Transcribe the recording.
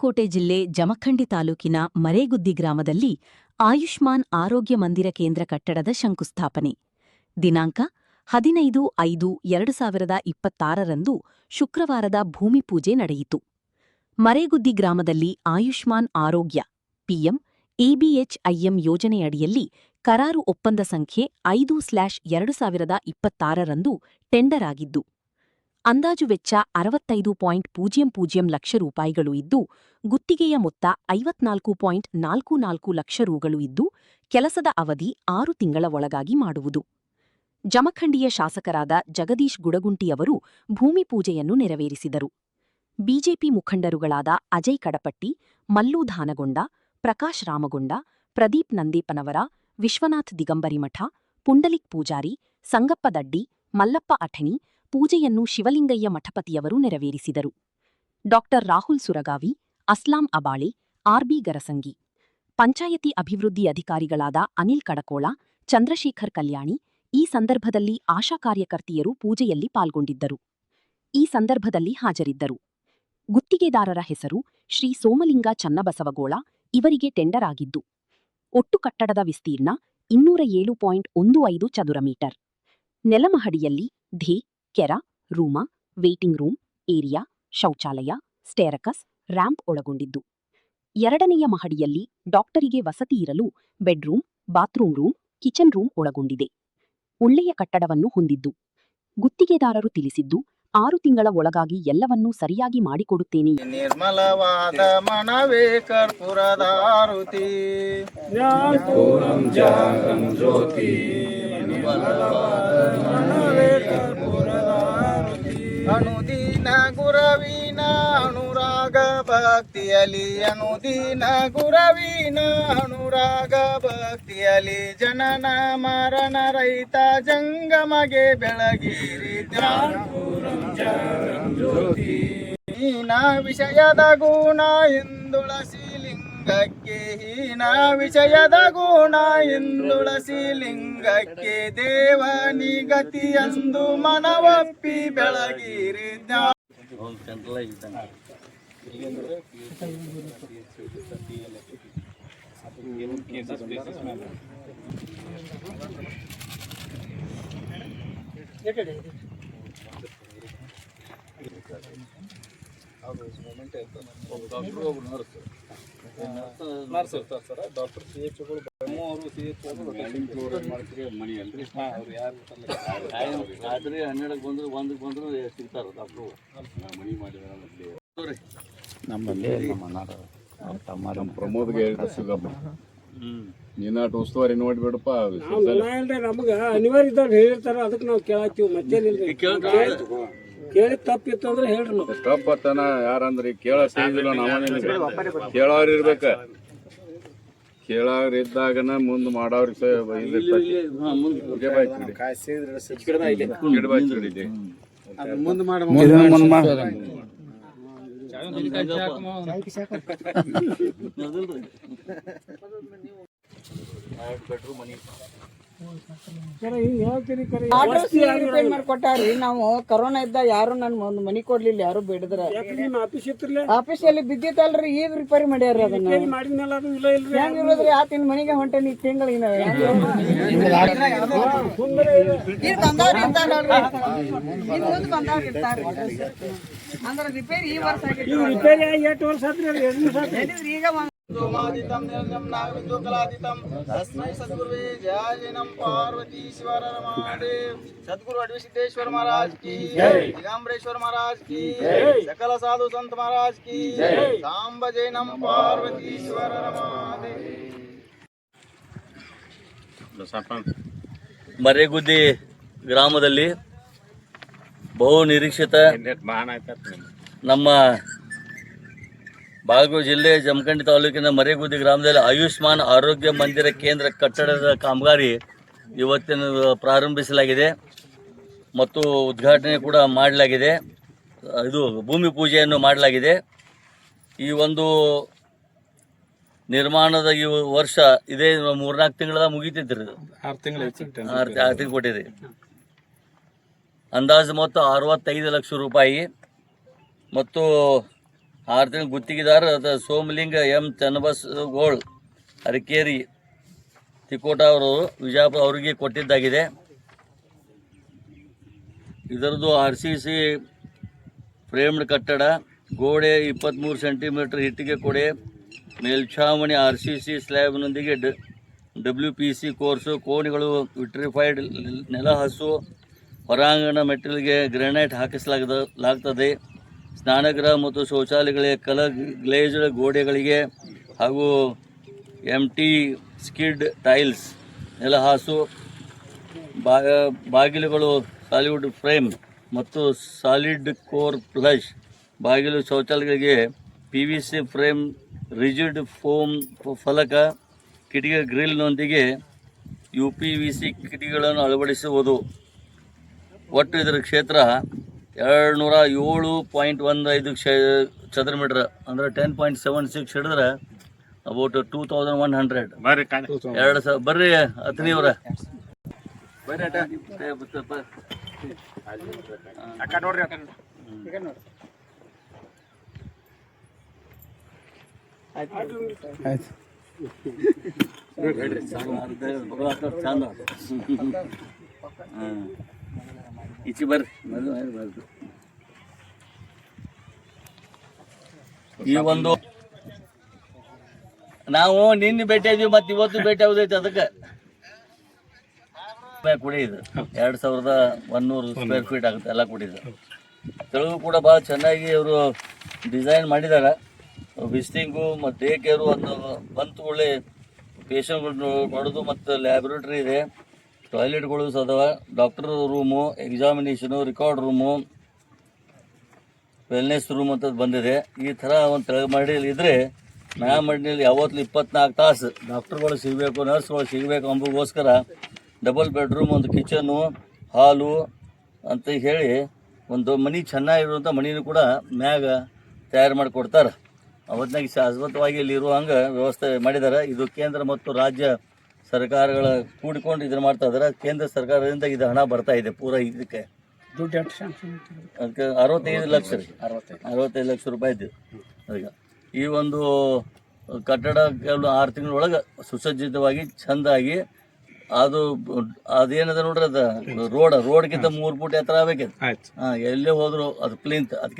ಬಾಗಲಕೋಟೆ ಜಿಲ್ಲೆ ಜಮಖಂಡಿ ತಾಲೂಕಿನ ಮರೇಗುದ್ದಿ ಗ್ರಾಮದಲ್ಲಿ ಆಯುಷ್ಮಾನ್ ಆರೋಗ್ಯ ಮಂದಿರ ಕೇಂದ್ರ ಕಟ್ಟಡದ ಶಂಕುಸ್ಥಾಪನೆ ದಿನಾಂಕ 15/5/2026ರಂದು ಶುಕ್ರವಾರದ ಭೂಮಿ ಪೂಜೆ ನಡೆಯಿತು. ಮರೇಗುದ್ದಿ ಗ್ರಾಮದಲ್ಲಿ ಆಯುಷ್ಮಾನ್ ಆರೋಗ್ಯ ಪಿಎಂ ಎಬಿಎಚ್ಐಎಂ ಯೋಜನೆಯಡಿಯಲ್ಲಿ ಕರಾರು ಒಪ್ಪಂದ ಸಂಖ್ಯೆ 5/2026ರಂದು ಟೆಂಡರ್ ಆಗಿದ್ದು, ಅಂದಾಜು ವೆಚ್ಚ 65.00 ಲಕ್ಷ ರೂಪಾಯಿಗಳು ಇದ್ದು, ಗುತ್ತಿಗೆಯ ಮೊತ್ತ 54.44 ಲಕ್ಷ ರೂಗಳು ಇದ್ದು, ಕೆಲಸದ ಅವಧಿ 6 ತಿಂಗಳ ಒಳಗಾಗಿ ಮಾಡುವುದು. ಜಮಖಂಡಿಯ ಶಾಸಕರಾದ ಜಗದೀಶ್ ಗುಡಗುಂಟಿಯವರು ಭೂಮಿ ಪೂಜೆಯನ್ನು ನೆರವೇರಿಸಿದರು. ಬಿಜೆಪಿ ಮುಖಂಡರುಗಳಾದ ಅಜಯ್ ಕಡಪಟ್ಟಿ, ಮಲ್ಲು ಧಾನಗೊಂಡ, ಪ್ರಕಾಶ್ ರಾಮಗೊಂಡ, ಪ್ರದೀಪ್ ನಂದೇಪನವರ, ವಿಶ್ವನಾಥ್ ದಿಗಂಬರಿಮಠ, ಪುಂಡಲಿಕ್ ಪೂಜಾರಿ, ಸಂಗಪ್ಪ ದಡ್ಡಿ, ಮಲ್ಲಪ್ಪ ಅಠಣಿ ಪೂಜೆಯನ್ನು ಶಿವಲಿಂಗಯ್ಯ ಮಠಪತಿಯವರು ನೆರವೇರಿಸಿದರು. ಡಾ ರಾಹುಲ್ ಸುರಗಾವಿ, ಅಸ್ಲಾಂ ಅಬಾಳೆ, ಆರ್ಬಿ ಗರಸಂಗಿ, ಪಂಚಾಯತಿ ಅಭಿವೃದ್ಧಿ ಅಧಿಕಾರಿಗಳಾದ ಅನಿಲ್ ಕಡಕೋಳ, ಚಂದ್ರಶೇಖರ್ ಕಲ್ಯಾಣಿ ಈ ಸಂದರ್ಭದಲ್ಲಿ ಆಶಾ ಕಾರ್ಯಕರ್ತೆಯರು ಪೂಜೆಯಲ್ಲಿ ಪಾಲ್ಗೊಂಡಿದ್ದರು. ಈ ಸಂದರ್ಭದಲ್ಲಿ ಹಾಜರಿದ್ದರು. ಗುತ್ತಿಗೆದಾರರ ಹೆಸರು ಶ್ರೀ ಸೋಮಲಿಂಗ ಚನ್ನಬಸವಗೋಳ. ಇವರಿಗೆ ಟೆಂಡರ್ ಆಗಿದ್ದು, ಒಟ್ಟು ಕಟ್ಟಡದ ವಿಸ್ತೀರ್ಣ 207.15 ಚದುರ ಮೀಟರ್. ನೆಲಮಹಡಿಯಲ್ಲಿ ಧೇ, ಕೆರ, ರೂಮ, ವೇಟಿಂಗ್ ರೂಮ್, ಏರಿಯಾ, ಶೌಚಾಲಯ, ಸ್ಟೇರಕಸ್, ರ್ಯಾಂಪ್ ಒಳಗೊಂಡಿದ್ದು, ಎರಡನೆಯ ಮಹಡಿಯಲ್ಲಿ ಡಾಕ್ಟರಿಗೆ ವಸತಿ ಇರಲು bedroom, bathroom room, kitchen room ಒಳಗೊಂಡಿದೆ. ಒಳ್ಳೆಯ ಕಟ್ಟಡವನ್ನು ಹೊಂದಿದ್ದು, ಗುತ್ತಿಗೆದಾರರು ತಿಳಿಸಿದ್ದು 6 ತಿಂಗಳ ಒಳಗಾಗಿ ಎಲ್ಲವನ್ನೂ ಸರಿಯಾಗಿ ಮಾಡಿಕೊಡುತ್ತೇನೆ. ನಿರ್ಮಲವಾದ ಮನವೇ ಕರ್ಪೂರದಾರುತಿ ಅನುದಿನ ಗುರವಿನ ಅನುರಾಗ ಭಕ್ತಿಯಲಿ, ಅನುದಿನ ಗುರವಿನ ಅನುರಾಗ ಭಕ್ತಿಯಲಿ, ಜನನ ಮರಣ ರಹಿತ ಜಂಗಮಗೆ ಬೆಳಗಿರಿ ಹೀನ ವಿಷಯದ ಗುಣ ಎಂದುಳಸಿ ಲಿಂಗಕ್ಕೆ, ಹೀನ ವಿಷಯದ ಗುಣ ಎಂದುಳಸಿ ಲಿಂಗಕ್ಕೆ, ದೇವನಿಗತಿಯಂದು ಮನವಪ್ಪಿ ಬೆಳಗಿರಿ ನರ್ಸ್ ಇರ್ತಾರೆ ಸರ್. ಡಾಕ್ಟರ್ CHಗಳು ಅವರು CH ಮಣಿ ಅಲ್ರಿ, ಅವ್ರು ಯಾರು ರಾತ್ರಿ 12ಕ್ಕೆ ಬಂದ್ರು 1ಕ್ಕೆ ಬಂದ್ರು ಸಿಗ್ತಾರೆ ಡಾಕ್ಟ್ರು. ಮಣಿ ಮಾಡಿದಾರೆ ನಮ್ಮಲ್ಲಿ. ನಮ್ಮ ಪ್ರಮೋದ್ಗೆ ಹೇಳಿದ ಸಿಗಮ್ಮ ನೀನಾಟ ಉಸ್ತುವಾರಿ ನೋಡ್ಬೇಡಪ್ಪ. ನಮ್ಗೆ ಅನಿವಾರ್ಯ ಇದ್ದವ್ರು ಹೇಳಿರ್ತಾರ, ಅದಕ್ಕೆ ನಾವು ಕೇಳತ್ತೀವಿ. ಮತ್ತೇನಿಲ್ಲ, ಕೇಳಿ ತಪ್ಪಿತ್ತು ಅಂದ್ರೆ ಹೇಳ್ರಿ. ತಪ್ಪತ್ತನ ಯಾರಂದ್ರೆ ಕೇಳಿಲ್ಲ, ನಾವೇನಿಲ್ಲ, ಕೇಳೋರು ಇರ್ಬೇಕ. ಕೇಳೋರು ಇದ್ದಾಗನ ಮುಂದೆ ಮಾಡೋರಿಗೆ ಮುಂದೆ ಮಾಡಿ ಕೊಟ್ಟಾರಿ. ನಾವು ಕರೋನಾ ಇದ್ದ ಯಾರು ನನ್ ಒಂದು ಮನಿ ಕೊಡ್ಲಿಲ್ಲ, ಯಾರು ಬೇಡಿದ್ರ. ಆಫೀಸಲ್ಲಿ ಬಿದ್ದಿತ್ತಲ್ರಿ, ಈಗ ರಿಪೇರಿ ಮಾಡ್ಯಾರ. ಅದನ್ನ ಹೆಂಗ್ ಇರೋದ್ರಿ? ಆತಿನ ಮನಿಗೆ ಹೊಂಟೇನಿ ತಿಂಗಳಿನ. ಅಂದ್ರೆ ರಿಪೇರಿ ಈ ವರ್ಷ ಈಗ सोमादितं निर्जं नागविद्योकलादितं तस्मै सद्गुरुवे जयाजनम पार्वती शिवर रमादेव। सद्गुरु अडविसिद्धेश्वर महाराज की जय, दिगंबरेश्वर महाराज की जय, सकल साधु संत महाराज की जय। सांब जैनम पार्वती शिवर रमादेव। ಮರೇಗುದ್ದಿ ಗ್ರಾಮದಲ್ಲಿ ಬಹು ನಿರೀಕ್ಷಿತ ನಮ್ಮ ಬಾಗಲಕೋಟೆ ಜಿಲ್ಲೆ ಜಮಖಂಡಿ ತಾಲೂಕಿನ ಮರೇಗುದ್ದಿ ಗ್ರಾಮದಲ್ಲಿ ಆಯುಷ್ಮಾನ್ ಆರೋಗ್ಯ ಮಂದಿರ ಕೇಂದ್ರ ಕಟ್ಟಡದ ಕಾಮಗಾರಿ ಇವತ್ತಿನ ಪ್ರಾರಂಭಿಸಲಾಗಿದೆ ಮತ್ತು ಉದ್ಘಾಟನೆ ಕೂಡ ಮಾಡಲಾಗಿದೆ. ಇದು ಭೂಮಿ ಪೂಜೆಯನ್ನು ಮಾಡಲಾಗಿದೆ. ಈ ಒಂದು ನಿರ್ಮಾಣದ ಈ ವರ್ಷ ಇದೇ 3-4 ತಿಂಗಳ ಮುಗಿತಿದ್ರಿ, 6 ತಿಂಗಳು ಕೊಟ್ಟಿದೆ. ಅಂದಾಜು ಮೊತ್ತ 65 ಲಕ್ಷ ರೂಪಾಯಿ ಮತ್ತು 6 ತಿಂಗಳ ಗುತ್ತಿಗೆದಾರ ಸೋಮಲಿಂಗ ಎಂ ಚನ್ನಬಸಗೋಳ್ ಅರಕೇರಿ ತಿಕೋಟ ಅವರು ವಿಜಯಪುರ ಅವರಿಗೆ ಕೊಟ್ಟಿದ್ದಾಗಿದೆ. ಇದರದ್ದು RCC ಫ್ರೇಮ್ಡ್ ಕಟ್ಟಡ, ಗೋಡೆ 23 ಸೆಂಟಿಮೀಟರ್ ಇಟ್ಟಿಗೆ ಕೊಡೆ, ಮೇಲ್ಛಾವಣಿ RCC ಸ್ಲ್ಯಾಬ್ನೊಂದಿಗೆ WPC ಕೋರ್ಸು, ಕೋಣೆಗಳು ವಿಟ್ರಿಫೈಡ್ ನೆಲಹಾಸು, ಹೊರಾಂಗಣ ಮೆಟೀರಿಯಲ್ಗೆ ಗ್ರಾನೈಟ್ ಹಾಕಿಸಲಾಗ್ತದೆ. ಸ್ನಾನಗೃಹ ಮತ್ತು ಶೌಚಾಲಯಗಳಿಗೆ ಕಲರ್ ಗ್ಲೇಜ್ಡ್ ಗೋಡೆಗಳಿಗೆ ಹಾಗೂ MT ಸ್ಕಿಡ್ ಟೈಲ್ಸ್ ನೆಲಹಾಸು, ಬಾಗಿಲುಗಳು ಸಾಲಿವುಡ್ ಫ್ರೇಮ್ ಮತ್ತು ಸಾಲಿಡ್ ಕೋರ್ ಪ್ಲಸ್ ಬಾಗಿಲು, ಶೌಚಾಲಯಗಳಿಗೆ PVC ಫ್ರೇಮ್, ರಿಜಿಡ್ ಫೋಮ್ ಫಲಕ, ಕಿಟಿಕಿ ಗ್ರಿಲ್ನೊಂದಿಗೆ UPVC ಕಿಟಿಕಿಗಳನ್ನು ಅಳವಡಿಸುವುದು. ಒಟ್ಟು ಇದರ ಕ್ಷೇತ್ರ 207.15 ಚದರ ಮೀಟರ್, ಅಂದರೆ 10.76 ಹಿಡಿದ್ರೆ ಅಬೌಟ್ 2100. 2,000 ಬರ್ರಿ ಅತ್ನಿಯವ್ರ ಈಚೆ ಬರ್ರಿ. ಈ ಒಂದು ನಾವು ನಿನ್ನೆ ಭೇಟಿ ಆದ್ವಿ, ಮತ್ತೆ ಇವತ್ತು ಭೇಟಿ ಆಗೋದೈತೆ. ಅದಕ್ಕೆ ಕುಡಿ ಇದು 2,100 ಸ್ಕ್ವೇರ್ ಫೀಟ್ ಆಗುತ್ತೆ ಎಲ್ಲ ಕುಡಿದು. ತೆಳಗು ಕೂಡ ಭಾಳ ಚೆನ್ನಾಗಿ ಅವರು ಡಿಸೈನ್ ಮಾಡಿದ್ದಾರೆ. ವಿಸಿಟಿಂಗು ಮತ್ತು ಡೇ ಕೇರು ಒಂದು ಬಂತು ಒಳ್ಳೆ ಪೇಷಂಟ್ಗಳು ನೋಡೋದು, ಮತ್ತು ಲ್ಯಾಬ್ರೇಟ್ರಿ ಇದೆ, ಟಾಯ್ಲೆಟ್ಗಳು ಅದಾವ, doctor room, examination, record room, wellness room ಅಂತ ಬಂದಿದೆ. ಈ ಥರ ಒಂದು ತೆಳಗ ಮಡಿಯಲ್ಲಿ ಇದ್ದರೆ ಮ್ಯಾ ಮಡಿಯಲ್ಲಿ ಯಾವತ್ತೂ 24 ತಾಸು ಡಾಕ್ಟರ್ಗಳು ಸಿಗಬೇಕು, ನರ್ಸ್ಗಳು ಸಿಗಬೇಕು ಅಂಬಗೋಸ್ಕರ ಡಬಲ್ ಬೆಡ್ರೂಮ್, ಒಂದು ಕಿಚನು, ಹಾಲು ಅಂತ ಹೇಳಿ ಒಂದು ಮನೆ ಚೆನ್ನಾಗಿರುವಂಥ ಮನೆಯೂ ಕೂಡ ಮ್ಯಾಗ ತಯಾರು ಮಾಡಿ ಕೊಡ್ತಾರೆ. ಅವತ್ತಿನಾಗ ಶಾಶ್ವತವಾಗಿ ಇಲ್ಲಿ ಇರುವ ಹಂಗೆ ವ್ಯವಸ್ಥೆ ಮಾಡಿದ್ದಾರೆ. ಇದು ಕೇಂದ್ರ ಮತ್ತು ರಾಜ್ಯ ಸರ್ಕಾರಗಳ ಕೂಡಿಕೊಂಡು ಇದನ್ನು ಮಾಡ್ತಾ ಇದ್ದಾರೆ. ಕೇಂದ್ರ ಸರ್ಕಾರದಿಂದ ಇದು ಹಣ ಬರ್ತಾ ಇದೆ ಪೂರ. ಇದಕ್ಕೆ ಅದಕ್ಕೆ 65 ಲಕ್ಷ ರೀ, 65 ಲಕ್ಷ ರೂಪಾಯಿ ಇದ್ದು. ಅದಕ್ಕೆ ಈ ಒಂದು ಕಟ್ಟಡ ಕೆಲವು 6 ತಿಂಗಳೊಳಗೆ ಸುಸಜ್ಜಿತವಾಗಿ ಚೆಂದಾಗಿ ಅದೇನದ ನೋಡ್ರಿ, ಅದು ರೋಡ್ಗಿಂತ 3 ಫೂಟ್ ಎತ್ತರ ಆಗ್ಬೇಕಿತ್ತು. ಎಲ್ಲೇ ಹೋದ್ರು ಅದು ಪ್ಲಿಂತ್ ಅದಕ್ಕೆ